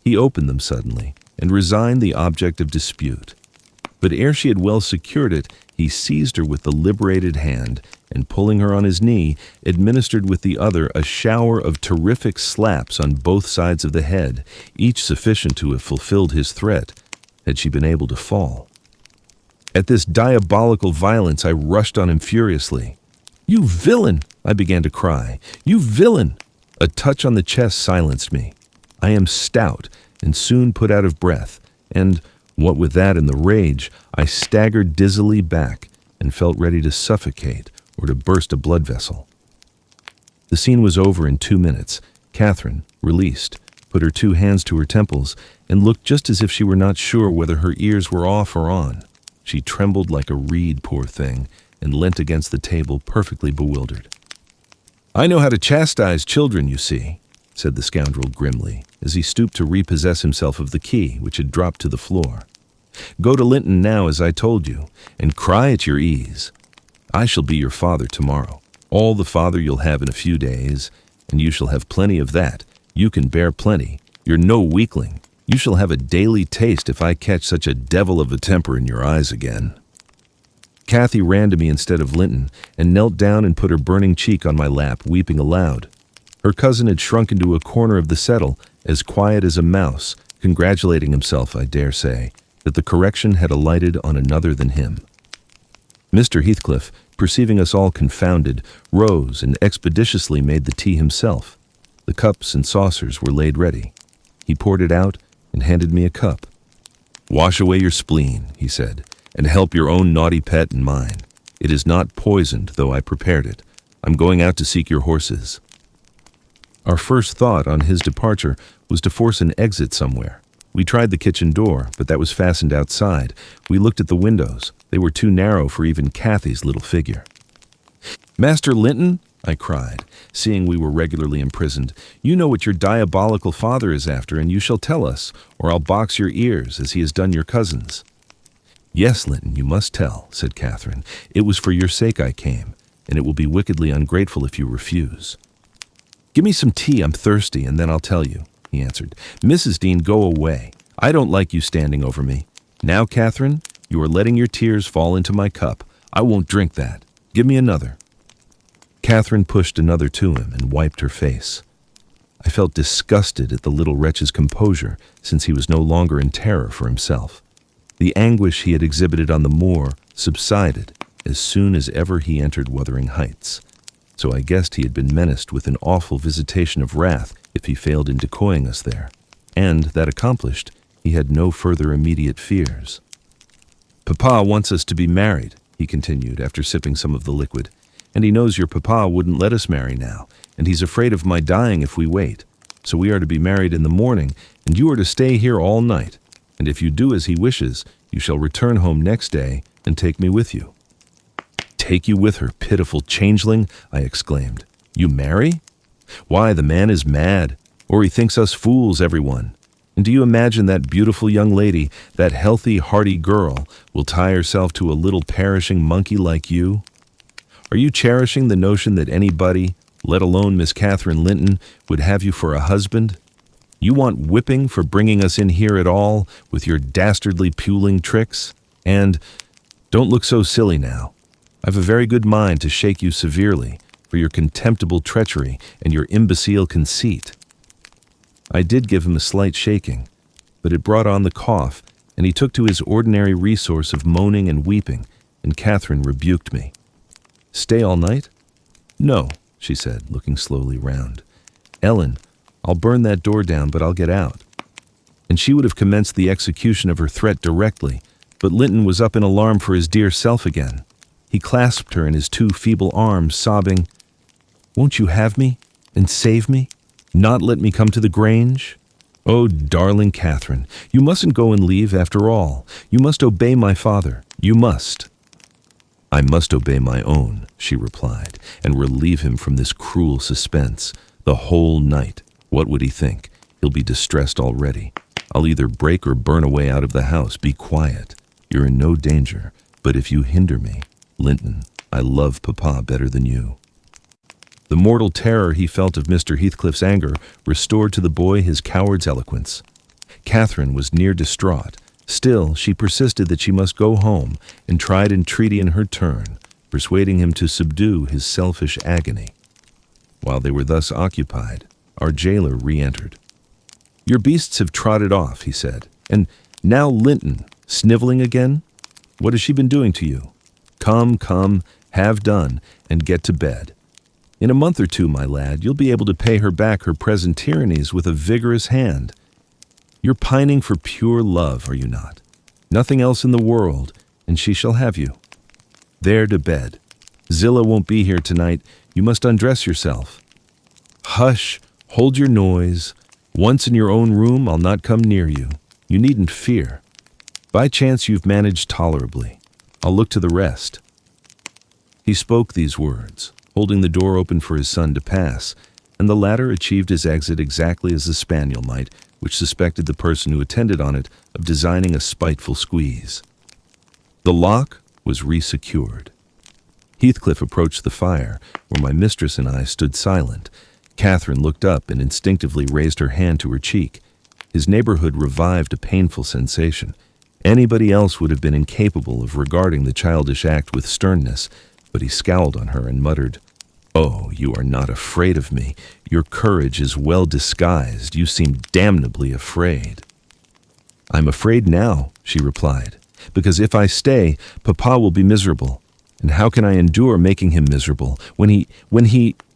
He opened them suddenly and resigned the object of dispute. But ere she had well secured it, he seized her with the liberated hand, and pulling her on his knee, administered with the other a shower of terrific slaps on both sides of the head, each sufficient to have fulfilled his threat, had she been able to fall. At this diabolical violence I rushed on him furiously. "You villain!" I began to cry. "You villain!" A touch on the chest silenced me. I am stout, and soon put out of breath, and, what with that and the rage, I staggered dizzily back and felt ready to suffocate or to burst a blood vessel. The scene was over in 2 minutes. Catherine, released, put her 2 hands to her temples and looked just as if she were not sure whether her ears were off or on. She trembled like a reed, poor thing, and leant against the table perfectly bewildered. "I know how to chastise children, you see," said the scoundrel grimly, as he stooped to repossess himself of the key, which had dropped to the floor. "Go to Linton now, as I told you, and cry at your ease. I shall be your father tomorrow, all the father you'll have in a few days, and you shall have plenty of that. You can bear plenty. You're no weakling. You shall have a daily taste if I catch such a devil of a temper in your eyes again." Kathy ran to me instead of Linton, and knelt down and put her burning cheek on my lap, weeping aloud. Her cousin had shrunk into a corner of the settle, as quiet as a mouse, congratulating himself, I dare say, that the correction had alighted on another than him. Mr. Heathcliff, perceiving us all confounded, rose and expeditiously made the tea himself. The cups and saucers were laid ready. He poured it out and handed me a cup. "Wash away your spleen," he said, "and help your own naughty pet and mine. It is not poisoned, though I prepared it. I'm going out to seek your horses." Our first thought on his departure was to force an exit somewhere. We tried the kitchen door, but that was fastened outside. We looked at the windows. They were too narrow for even Cathy's little figure. "Master Linton," I cried, seeing we were regularly imprisoned, "you know what your diabolical father is after, and you shall tell us, or I'll box your ears, as he has done your cousins." "Yes, Linton, you must tell," said Catherine. "It was for your sake I came, and it will be wickedly ungrateful if you refuse." "Give me some tea, I'm thirsty, and then I'll tell you," he answered. "Mrs. Dean, go away. I don't like you standing over me. Now, Catherine, you are letting your tears fall into my cup. I won't drink that. Give me another." Catherine pushed another to him and wiped her face. I felt disgusted at the little wretch's composure, since he was no longer in terror for himself. The anguish he had exhibited on the moor subsided as soon as ever he entered Wuthering Heights, so I guessed he had been menaced with an awful visitation of wrath if he failed in decoying us there, and, that accomplished, he had no further immediate fears. "Papa wants us to be married," he continued after sipping some of the liquid, "and he knows your papa wouldn't let us marry now, and he's afraid of my dying if we wait. So we are to be married in the morning, and you are to stay here all night, and if you do as he wishes, you shall return home next day and take me with you." "Take you with her, pitiful changeling," I exclaimed. "You marry? Why, the man is mad, or he thinks us fools, everyone. And do you imagine that beautiful young lady, that healthy, hearty girl, will tie herself to a little perishing monkey like you? Are you cherishing the notion that anybody, let alone Miss Catherine Linton, would have you for a husband? You want whipping for bringing us in here at all, with your dastardly puling tricks? And, don't look so silly now. I've a very good mind to shake you severely for your contemptible treachery and your imbecile conceit." I did give him a slight shaking, but it brought on the cough, and he took to his ordinary resource of moaning and weeping, and Catherine rebuked me. "Stay all night?" "No," she said, looking slowly round. "Ellen, I'll burn that door down, but I'll get out." And she would have commenced the execution of her threat directly, but Linton was up in alarm for his dear self again. He clasped her in his 2 feeble arms, sobbing, "Won't you have me and save me? Not let me come to the Grange? Oh, darling Catherine, you mustn't go and leave after all. You must obey my father. You must." "I must obey my own," she replied, "and relieve him from this cruel suspense. The whole night. What would he think? He'll be distressed already. I'll either break or burn away out of the house. Be quiet. You're in no danger. But if you hinder me, Linton, I love Papa better than you." The mortal terror he felt of Mr. Heathcliff's anger restored to the boy his coward's eloquence. Catherine was near distraught, Still, she persisted that she must go home and tried entreaty in her turn, persuading him to subdue his selfish agony. While they were thus occupied, our jailer re-entered. "Your beasts have trotted off," he said, "and now Linton, sniveling again? What has she been doing to you? Come, have done, and get to bed. In a month or two, my lad, you'll be able to pay her back her present tyrannies with a vigorous hand. You're pining for pure love, are you not? Nothing else in the world, and she shall have you. There to bed. Zillah won't be here tonight. You must undress yourself. Hush, hold your noise. Once in your own room, I'll not come near you. You needn't fear. By chance you've managed tolerably. I'll look to the rest." He spoke these words, holding the door open for his son to pass, and the latter achieved his exit exactly as the spaniel might, which suspected the person who attended on it of designing a spiteful squeeze. The lock was resecured. Heathcliff approached the fire, where my mistress and I stood silent. Catherine looked up and instinctively raised her hand to her cheek. His neighborhood revived a painful sensation. Anybody else would have been incapable of regarding the childish act with sternness, but he scowled on her and muttered, "Oh, you are not afraid of me. Your courage is well disguised. You seem damnably afraid." "I'm afraid now," she replied, "because if I stay, Papa will be miserable. And how can I endure making him miserable when he...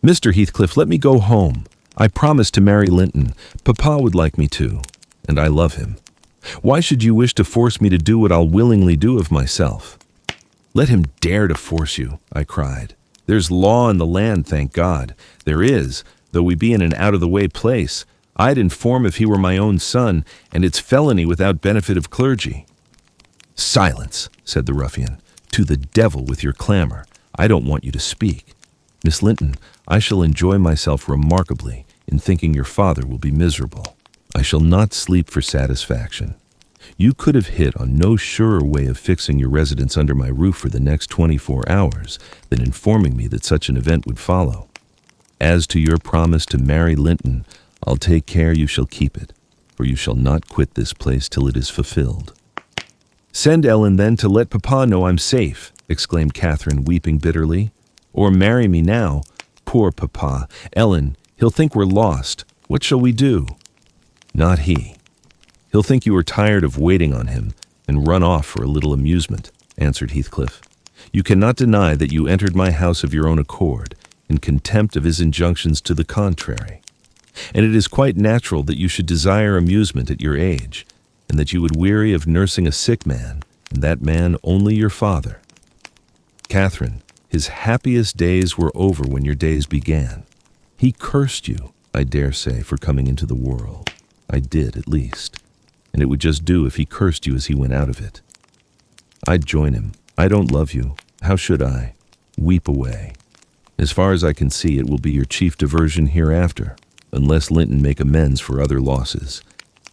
Mr. Heathcliff, let me go home. I promised to marry Linton. Papa would like me to, and I love him. Why should you wish to force me to do what I'll willingly do of myself?" "Let him dare to force you," I cried. "There's law in the land, thank God. There is, though we be in an out-of-the-way place. I'd inform if he were my own son, and it's felony without benefit of clergy." "Silence," said the ruffian. "To the devil with your clamor. I don't want you to speak. Miss Linton, I shall enjoy myself remarkably in thinking your father will be miserable. I shall not sleep for satisfaction. You could have hit on no surer way of fixing your residence under my roof for the next 24 hours than informing me that such an event would follow. As to your promise to marry Linton, I'll take care you shall keep it, for you shall not quit this place till it is fulfilled." "Send Ellen, then, to let Papa know I'm safe," exclaimed Catherine, weeping bitterly. "Or marry me now. Poor Papa. Ellen, he'll think we're lost. What shall we do?" "Not he. He'll think you are tired of waiting on him and run off for a little amusement," answered Heathcliff. "You cannot deny that you entered my house of your own accord, in contempt of his injunctions to the contrary. And it is quite natural that you should desire amusement at your age, and that you would weary of nursing a sick man, and that man only your father. Catherine, his happiest days were over when your days began. He cursed you, I dare say, for coming into the world. I did, at least. And it would just do if he cursed you as he went out of it. I'd join him. I don't love you. How should I? Weep away. As far as I can see, it will be your chief diversion hereafter, unless Linton make amends for other losses,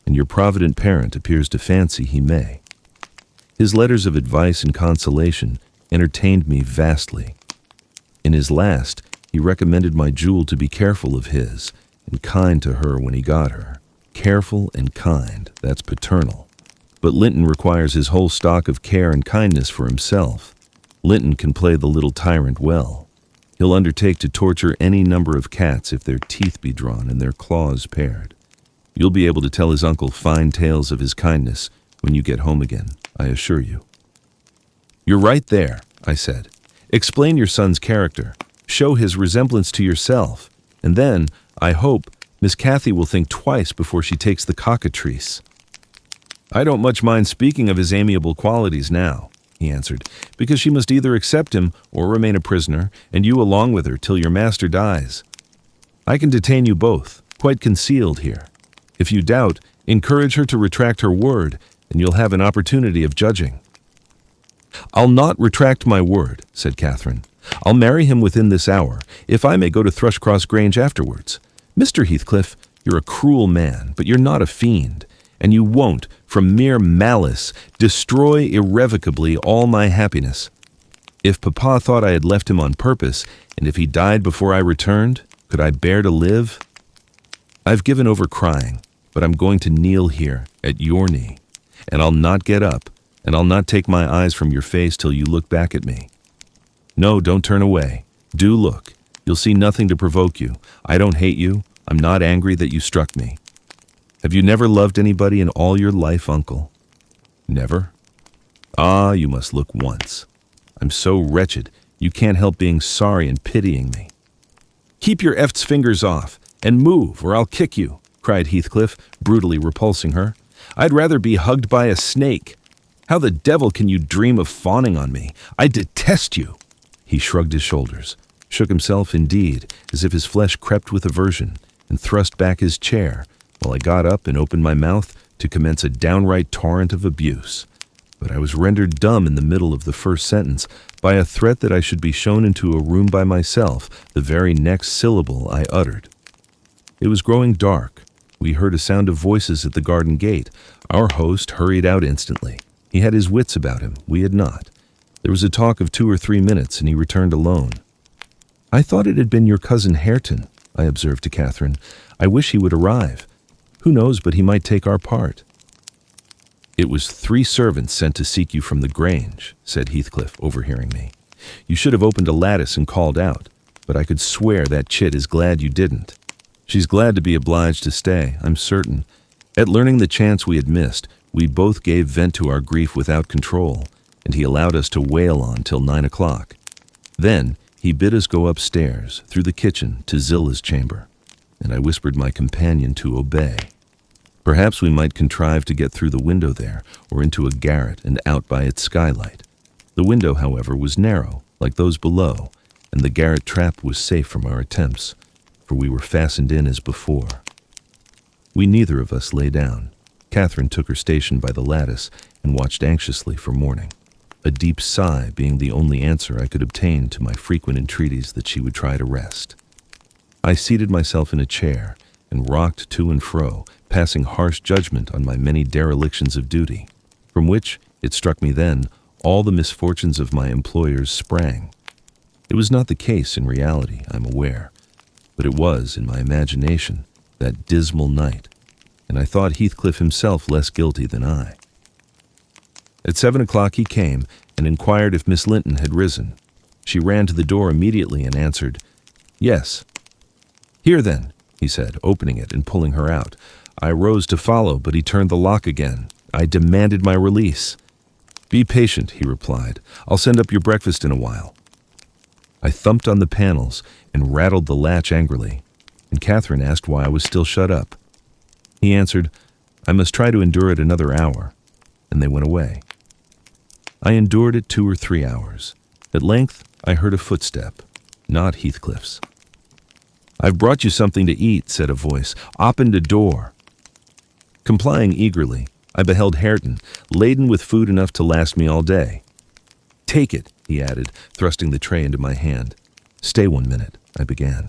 and your provident parent appears to fancy he may. His letters of advice and consolation entertained me vastly. In his last, he recommended my Jewel to be careful of his, and kind to her when he got her. Careful and kind, that's paternal. But Linton requires his whole stock of care and kindness for himself. Linton can play the little tyrant well. He'll undertake to torture any number of cats if their teeth be drawn and their claws pared. You'll be able to tell his uncle fine tales of his kindness when you get home again, I assure you. You're right there, I said. Explain your son's character. Show his resemblance to yourself. And then, I hope, Miss Cathy will think twice before she takes the cockatrice. I don't much mind speaking of his amiable qualities now, he answered, because she must either accept him or remain a prisoner, and you along with her till your master dies. I can detain you both, quite concealed here. If you doubt, encourage her to retract her word, and you'll have an opportunity of judging. I'll not retract my word, said Catherine. I'll marry him within this hour, if I may go to Thrushcross Grange afterwards. Mr. Heathcliff, you're a cruel man, but you're not a fiend, and you won't, from mere malice, destroy irrevocably all my happiness. If Papa thought I had left him on purpose, and if he died before I returned, could I bear to live? I've given over crying, but I'm going to kneel here, at your knee, and I'll not get up, and I'll not take my eyes from your face till you look back at me. No, don't turn away. Do look. You'll see nothing to provoke you. I don't hate you. I'm not angry that you struck me. Have you never loved anybody in all your life, Uncle? Never? Ah, you must look once. I'm so wretched, you can't help being sorry and pitying me. Keep your F's fingers off, and move, or I'll kick you, cried Heathcliff, brutally repulsing her. I'd rather be hugged by a snake. How the devil can you dream of fawning on me? I detest you. He shrugged his shoulders, shook himself indeed, as if his flesh crept with aversion, and thrust back his chair, while I got up and opened my mouth to commence a downright torrent of abuse. But I was rendered dumb in the middle of the first sentence by a threat that I should be shown into a room by myself the very next syllable I uttered. It was growing dark. We heard a sound of voices at the garden gate. Our host hurried out instantly. He had his wits about him. We had not. There was a talk of 2 or 3 minutes, and he returned alone. I thought it had been your cousin Hareton, I observed to Catherine. I wish he would arrive. Who knows but he might take our part. It was 3 servants sent to seek you from the Grange, said Heathcliff, overhearing me. You should have opened a lattice and called out, but I could swear that chit is glad you didn't. She's glad to be obliged to stay, I'm certain. At learning the chance we had missed, we both gave vent to our grief without control, and he allowed us to wail on till 9 o'clock. Then he bid us go upstairs, through the kitchen, to Zilla's chamber, and I whispered my companion to obey. Perhaps we might contrive to get through the window there, or into a garret and out by its skylight. The window, however, was narrow, like those below, and the garret trap was safe from our attempts, for we were fastened in as before. We neither of us lay down. Catherine took her station by the lattice and watched anxiously for morning, a deep sigh being the only answer I could obtain to my frequent entreaties that she would try to rest. I seated myself in a chair and rocked to and fro, passing harsh judgment on my many derelictions of duty, from which, it struck me then, all the misfortunes of my employers sprang. It was not the case in reality, I'm aware, but it was, in my imagination, that dismal night, and I thought Heathcliff himself less guilty than I. At 7 o'clock he came and inquired if Miss Linton had risen. She ran to the door immediately and answered, "Yes." "Here then," he said, opening it and pulling her out. I rose to follow, but he turned the lock again. I demanded my release. "Be patient," he replied. "I'll send up your breakfast in a while." I thumped on the panels and rattled the latch angrily, and Catherine asked why I was still shut up. He answered, "I must try to endure it another hour," and they went away. I endured it 2 or 3 hours. At length, I heard a footstep, not Heathcliff's. "I've brought you something to eat," said a voice. "Open the door." Complying eagerly, I beheld Hareton, laden with food enough to last me all day. "Take it," he added, thrusting the tray into my hand. "Stay 1 minute," I began.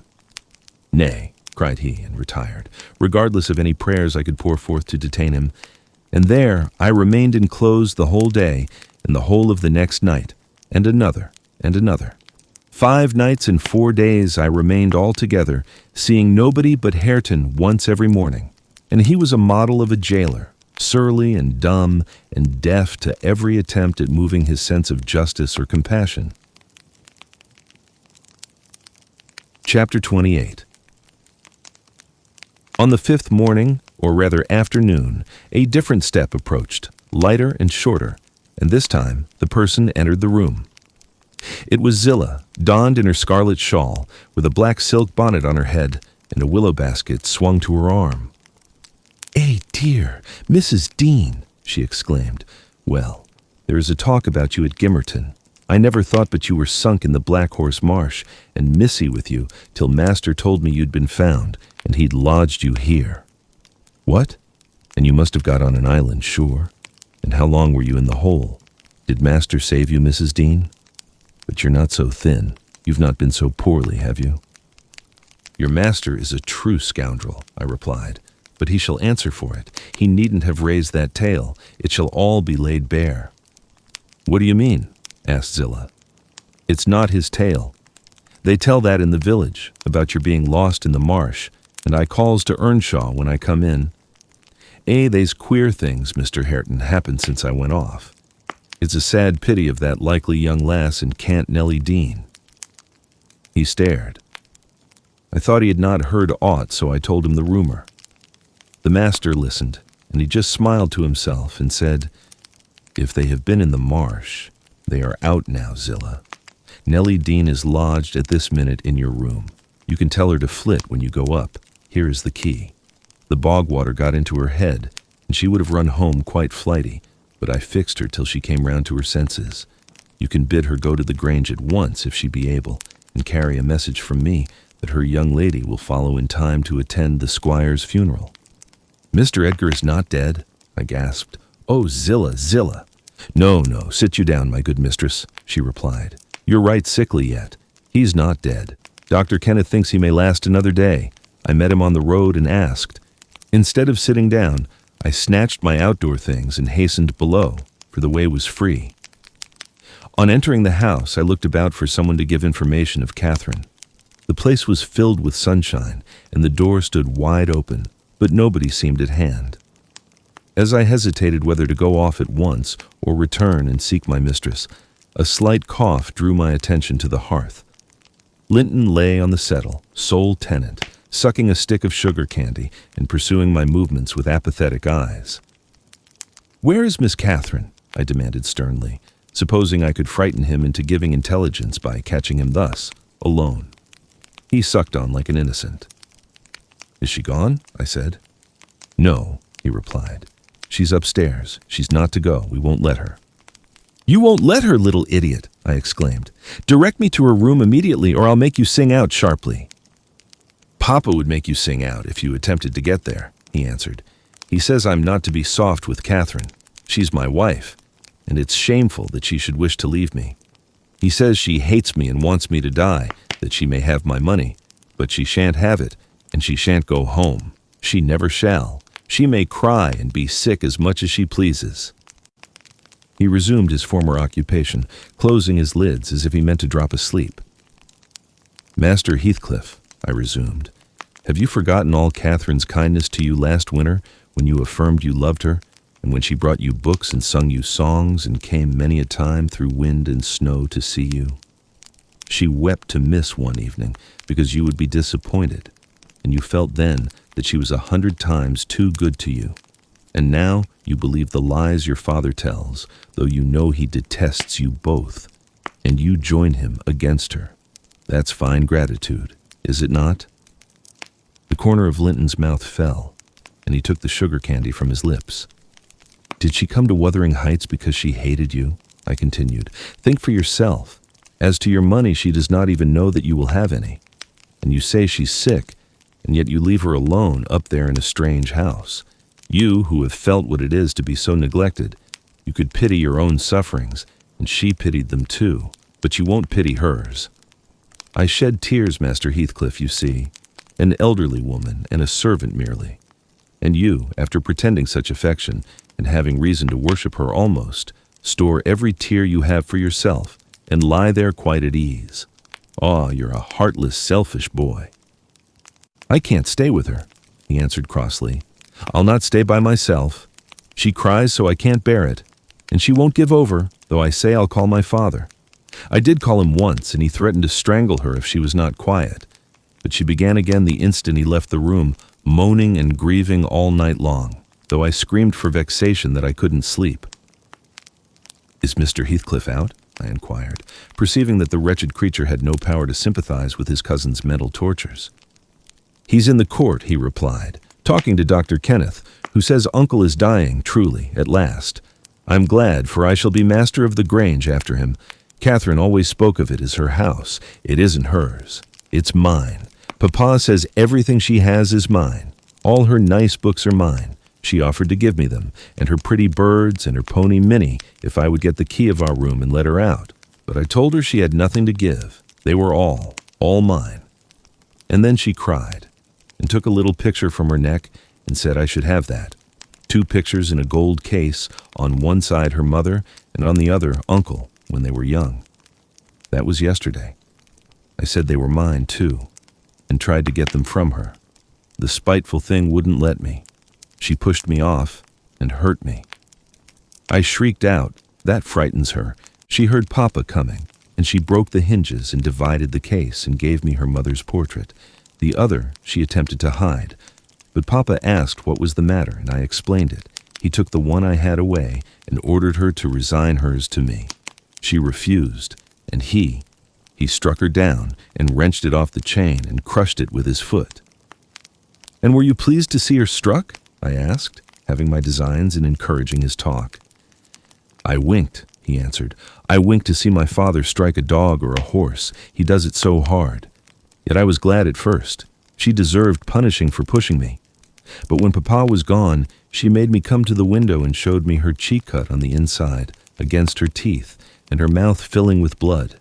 "Nay," cried he, and retired, regardless of any prayers I could pour forth to detain him. And there I remained enclosed the whole day, and the whole of the next night, and another, and another. 5 nights and 4 days I remained altogether, seeing nobody but Hareton once every morning, and he was a model of a jailer, surly and dumb and deaf to every attempt at moving his sense of justice or compassion. Chapter 28. On the 5th morning, or rather afternoon, a different step approached, lighter and shorter, and this time the person entered the room. It was Zilla, donned in her scarlet shawl, with a black silk bonnet on her head and a willow basket swung to her arm. "Eh, dear, Mrs. Dean," she exclaimed. "Well, there is a talk about you at Gimmerton. I never thought but you were sunk in the Black Horse Marsh, and missy with you, till Master told me you'd been found, and he'd lodged you here." "What? And you must have got on an island, sure. And how long were you in the hole? Did Master save you, Mrs. Dean? But you're not so thin. You've not been so poorly, have you?" "Your master is a true scoundrel," I replied, "but he shall answer for it. He needn't have raised that tale. It shall all be laid bare." "What do you mean?" asked Zilla. "It's not his tale. They tell that in the village, about your being lost in the marsh, and I calls to Earnshaw when I come in. They's queer things, Mr. Hareton, happened since I went off. It's a sad pity of that likely young lass in Cant Nellie Dean." He stared. I thought he had not heard aught, so I told him the rumor. The master listened, and he just smiled to himself and said, "If they have been in the marsh, they are out now, Zillah. Nellie Dean is lodged at this minute in your room. You can tell her to flit when you go up. Here is the key. The bog water got into her head, and she would have run home quite flighty, but I fixed her till she came round to her senses. You can bid her go to the Grange at once if she be able, and carry a message from me that her young lady will follow in time to attend the squire's funeral." "Mr. Edgar is not dead?" I gasped. "Oh, Zillah, Zillah." No, sit you down, my good mistress," she replied. "You're right sickly yet. He's not dead. Dr. Kenneth thinks he may last another day. I met him on the road and asked. Instead of sitting down, I snatched my outdoor things and hastened below, for the way was free. On entering the house, I looked about for someone to give information of Catherine. The place was filled with sunshine, and the door stood wide open, but nobody seemed at hand. As I hesitated whether to go off at once or return and seek my mistress, a slight cough drew my attention to the hearth. Linton lay on the settle, sole tenant, sucking a stick of sugar candy and pursuing my movements with apathetic eyes. "Where is Miss Catherine?" I demanded sternly, supposing I could frighten him into giving intelligence by catching him thus, alone. He sucked on like an innocent. "Is she gone?" I said. "No," he replied. "She's upstairs. She's not to go. We won't let her." "You won't let her, little idiot!" I exclaimed. "Direct me to her room immediately, or I'll make you sing out sharply." "Papa would make you sing out if you attempted to get there," he answered. "He says I'm not to be soft with Catherine. She's my wife, and it's shameful that she should wish to leave me. He says she hates me and wants me to die, that she may have my money, but she shan't have it, and she shan't go home. She never shall. She may cry and be sick as much as she pleases." He resumed his former occupation, closing his lids as if he meant to drop asleep. "Master Heathcliff," I resumed, "have you forgotten all Catherine's kindness to you last winter, when you affirmed you loved her, and when she brought you books and sung you songs and came many a time through wind and snow to see you? She wept to miss one evening because you would be disappointed, and you felt then that she was 100 times too good to you. And now you believe the lies your father tells, though you know he detests you both, and you join him against her. That's fine gratitude, is it not?" The corner of Linton's mouth fell, and he took the sugar candy from his lips. "Did she come to Wuthering Heights because she hated you?" I continued. "Think for yourself. As to your money, she does not even know that you will have any. And you say she's sick, and yet you leave her alone up there in a strange house. You, who have felt what it is to be so neglected, you could pity your own sufferings, and she pitied them too, but you won't pity hers. I shed tears, Master Heathcliff, you see, an elderly woman and a servant merely. And you, after pretending such affection, and having reason to worship her almost, store every tear you have for yourself, and lie there quite at ease. Ah, you're a heartless, selfish boy." "I can't stay with her," he answered crossly. "I'll not stay by myself. She cries so I can't bear it, and she won't give over, though I say I'll call my father. I did call him once, and he threatened to strangle her if she was not quiet. But she began again the instant he left the room, moaning and grieving all night long, though I screamed for vexation that I couldn't sleep." "Is Mr. Heathcliff out?" I inquired, perceiving that the wretched creature had no power to sympathize with his cousin's mental tortures. "He's in the court," he replied, "talking to Dr. Kenneth, who says uncle is dying, truly, at last. I'm glad, for I shall be master of the Grange after him. Catherine always spoke of it as her house. It isn't hers. It's mine. Papa says everything she has is mine. All her nice books are mine. She offered to give me them, and her pretty birds and her pony Minnie, if I would get the key of our room and let her out. But I told her she had nothing to give. They were all mine. And then she cried, and took a little picture from her neck and said I should have that. 2 pictures in a gold case, on one side her mother, and on the other uncle, when they were young. That was yesterday. I said they were mine, too, and tried to get them from her. The spiteful thing wouldn't let me. She pushed me off and hurt me. I shrieked out. That frightens her. She heard Papa coming, and she broke the hinges and divided the case and gave me her mother's portrait. The other she attempted to hide, but Papa asked what was the matter, and I explained it. He took the one I had away and ordered her to resign hers to me. She refused, and he struck her down and wrenched it off the chain and crushed it with his foot. "And were you pleased to see her struck?" I asked, having my designs and encouraging his talk. "I winked," he answered. "I winked to see my father strike a dog or a horse. He does it so hard. Yet I was glad at first. She deserved punishing for pushing me. But when Papa was gone, she made me come to the window and showed me her cheek cut on the inside, against her teeth, and her mouth filling with blood.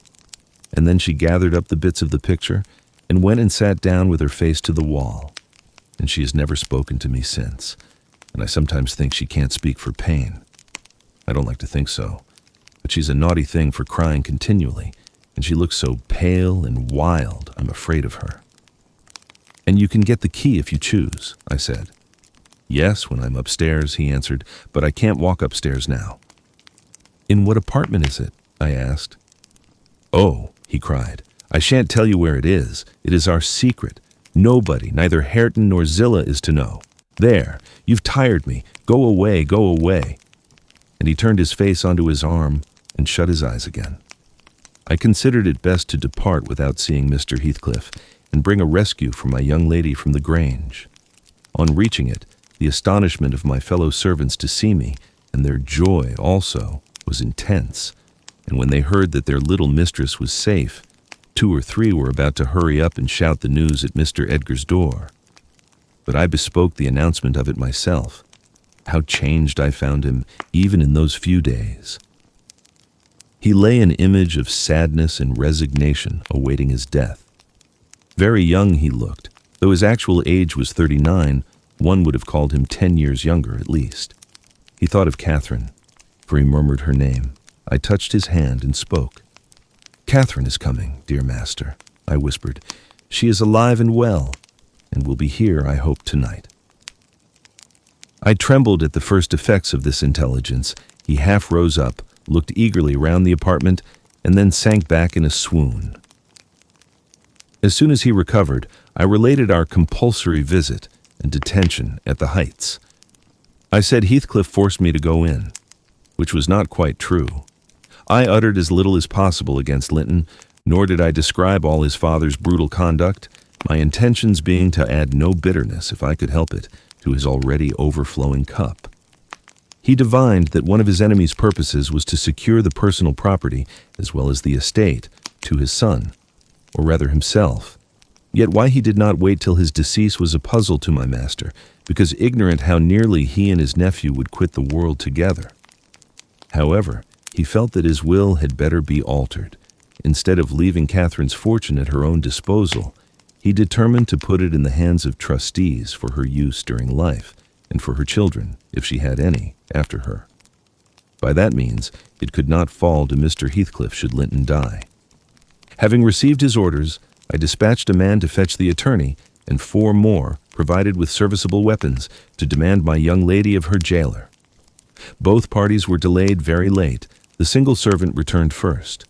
And then she gathered up the bits of the picture and went and sat down with her face to the wall. And she has never spoken to me since, and I sometimes think she can't speak for pain. I don't like to think so, but she's a naughty thing for crying continually, and she looks so pale and wild, I'm afraid of her." "And you can get the key if you choose," I said. "Yes, when I'm upstairs," he answered, "but I can't walk upstairs now." "In what apartment is it?" I asked. "Oh," he cried, "I shan't tell you where it is. It is our secret. Nobody, neither Hareton nor Zillah, is to know. There, you've tired me. Go away, go away." And he turned his face onto his arm and shut his eyes again. I considered it best to depart without seeing Mr. Heathcliff and bring a rescue for my young lady from the Grange. On reaching it, the astonishment of my fellow servants to see me, and their joy also, was intense, and when they heard that their little mistress was safe, 2 or 3 were about to hurry up and shout the news at Mr. Edgar's door. But I bespoke the announcement of it myself. How changed I found him, even in those few days. He lay an image of sadness and resignation awaiting his death. Very young he looked. Though his actual age was 39, one would have called him 10 years younger at least. He thought of Catherine, for he murmured her name. I touched his hand and spoke. "Catherine is coming, dear master," I whispered. "She is alive and well, and will be here, I hope, tonight." I trembled at the first effects of this intelligence. He half rose up, looked eagerly round the apartment, and then sank back in a swoon. As soon as he recovered, I related our compulsory visit and detention at the Heights. I said Heathcliff forced me to go in, which was not quite true. I uttered as little as possible against Linton, nor did I describe all his father's brutal conduct, my intentions being to add no bitterness, if I could help it, to his already overflowing cup. He divined that one of his enemy's purposes was to secure the personal property, as well as the estate, to his son, or rather himself. Yet why he did not wait till his decease was a puzzle to my master, because ignorant how nearly he and his nephew would quit the world together. However, he felt that his will had better be altered. Instead of leaving Catherine's fortune at her own disposal, he determined to put it in the hands of trustees for her use during life, and for her children, if she had any, after her. By that means, it could not fall to Mr. Heathcliff should Linton die. Having received his orders, I dispatched a man to fetch the attorney, and 4 more, provided with serviceable weapons, to demand my young lady of her jailer. Both parties were delayed very late. The single servant returned first.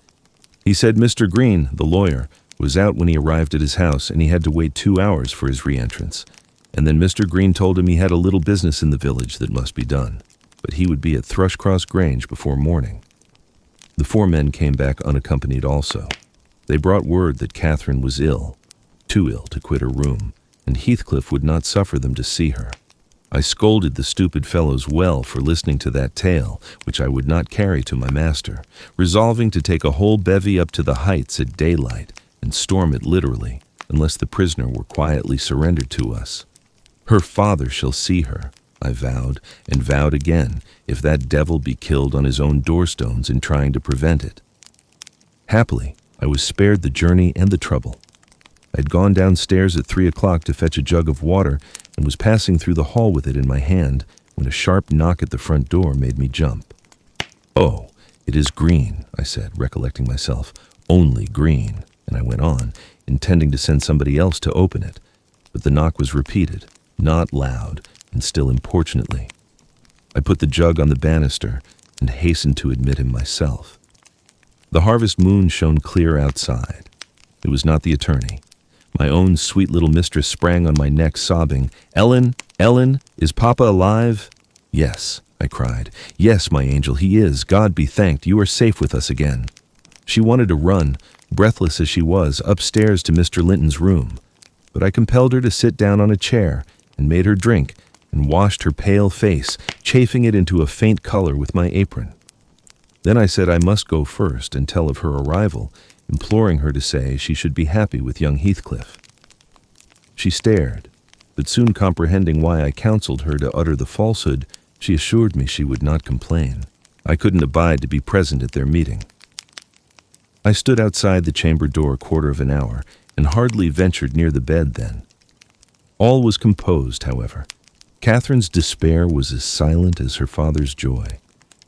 He said Mr. Green, the lawyer, was out when he arrived at his house, and he had to wait 2 hours for his re-entrance. And then Mr. Green told him he had a little business in the village that must be done, but he would be at Thrushcross Grange before morning. The 4 men came back unaccompanied also. They brought word that Catherine was ill, too ill to quit her room, and Heathcliff would not suffer them to see her. I scolded the stupid fellows well for listening to that tale, which I would not carry to my master, resolving to take a whole bevy up to the Heights at daylight and storm it literally, unless the prisoner were quietly surrendered to us. Her father shall see her, I vowed, and vowed again, if that devil be killed on his own doorstones in trying to prevent it. Happily, I was spared the journey and the trouble. I had gone downstairs at 3 o'clock to fetch a jug of water and was passing through the hall with it in my hand when a sharp knock at the front door made me jump. "Oh, it is Green," I said, recollecting myself. "Only Green," and I went on, intending to send somebody else to open it. But the knock was repeated, not loud, and still importunately. I put the jug on the banister and hastened to admit him myself. The harvest moon shone clear outside. It was not the attorney. My own sweet little mistress sprang on my neck, sobbing, "Ellen, Ellen, is Papa alive?" "Yes," I cried. "Yes, my angel, he is. God be thanked, you are safe with us again." She wanted to run, breathless as she was, upstairs to Mr. Linton's room, but I compelled her to sit down on a chair and made her drink and washed her pale face, chafing it into a faint color with my apron. Then I said I must go first and tell of her arrival, imploring her to say she should be happy with young Heathcliff. She stared, but soon comprehending why I counseled her to utter the falsehood, she assured me she would not complain. I couldn't abide to be present at their meeting. I stood outside the chamber door a quarter of an hour and hardly ventured near the bed then. All was composed, however. Catherine's despair was as silent as her father's joy.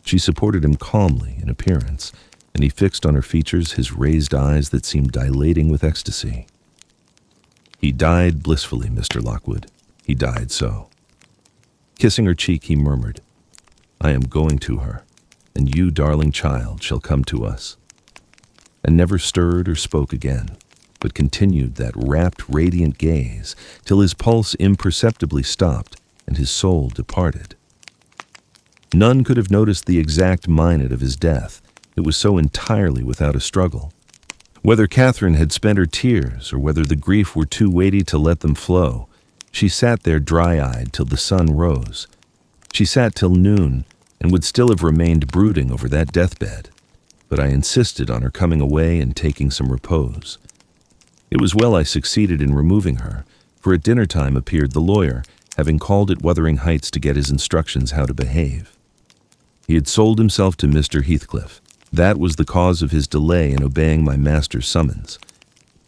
She supported him calmly in appearance, and he fixed on her features his raised eyes that seemed dilating with ecstasy. "He died blissfully, Mr. Lockwood. He died so." Kissing her cheek, he murmured, "I am going to her, and you, darling child, shall come to us," and never stirred or spoke again, but continued that rapt, radiant gaze till his pulse imperceptibly stopped and his soul departed. None could have noticed the exact minute of his death. It was so entirely without a struggle. Whether Catherine had spent her tears or whether the grief were too weighty to let them flow, she sat there dry-eyed till the sun rose. She sat till noon and would still have remained brooding over that deathbed, but I insisted on her coming away and taking some repose. It was well I succeeded in removing her, for at dinner time appeared the lawyer, having called at Wuthering Heights to get his instructions how to behave. He had sold himself to Mr. Heathcliff. That was the cause of his delay in obeying my master's summons.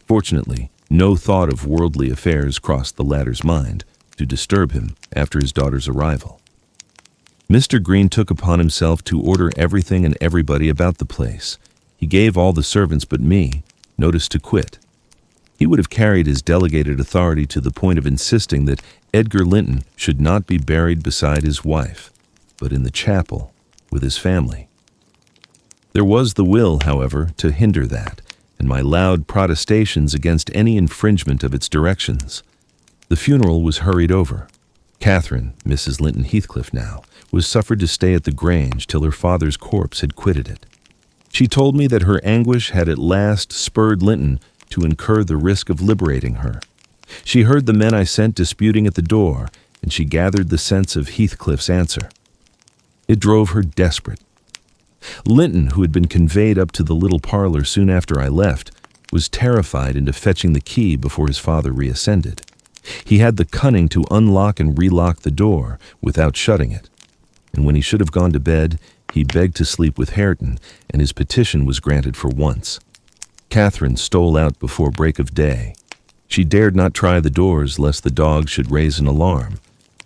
Fortunately, no thought of worldly affairs crossed the latter's mind to disturb him after his daughter's arrival. Mr. Green took upon himself to order everything and everybody about the place. He gave all the servants but me notice to quit. He would have carried his delegated authority to the point of insisting that Edgar Linton should not be buried beside his wife, but in the chapel with his family. There was the will, however, to hinder that, and my loud protestations against any infringement of its directions. The funeral was hurried over. Catherine, Mrs. Linton Heathcliff now, was suffered to stay at the Grange till her father's corpse had quitted it. She told me that her anguish had at last spurred Linton to incur the risk of liberating her. She heard the men I sent disputing at the door, and she gathered the sense of Heathcliff's answer. It drove her desperate. Linton, who had been conveyed up to the little parlor soon after I left, was terrified into fetching the key before his father reascended. He had the cunning to unlock and relock the door without shutting it, and when he should have gone to bed, he begged to sleep with Hareton, and his petition was granted for once. Catherine stole out before break of day. She dared not try the doors lest the dogs should raise an alarm.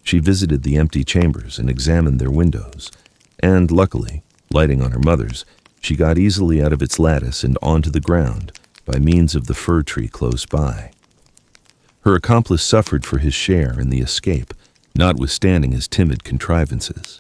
She visited the empty chambers and examined their windows, and luckily, lighting on her mother's, she got easily out of its lattice and onto the ground by means of the fir tree close by. Her accomplice suffered for his share in the escape, notwithstanding his timid contrivances.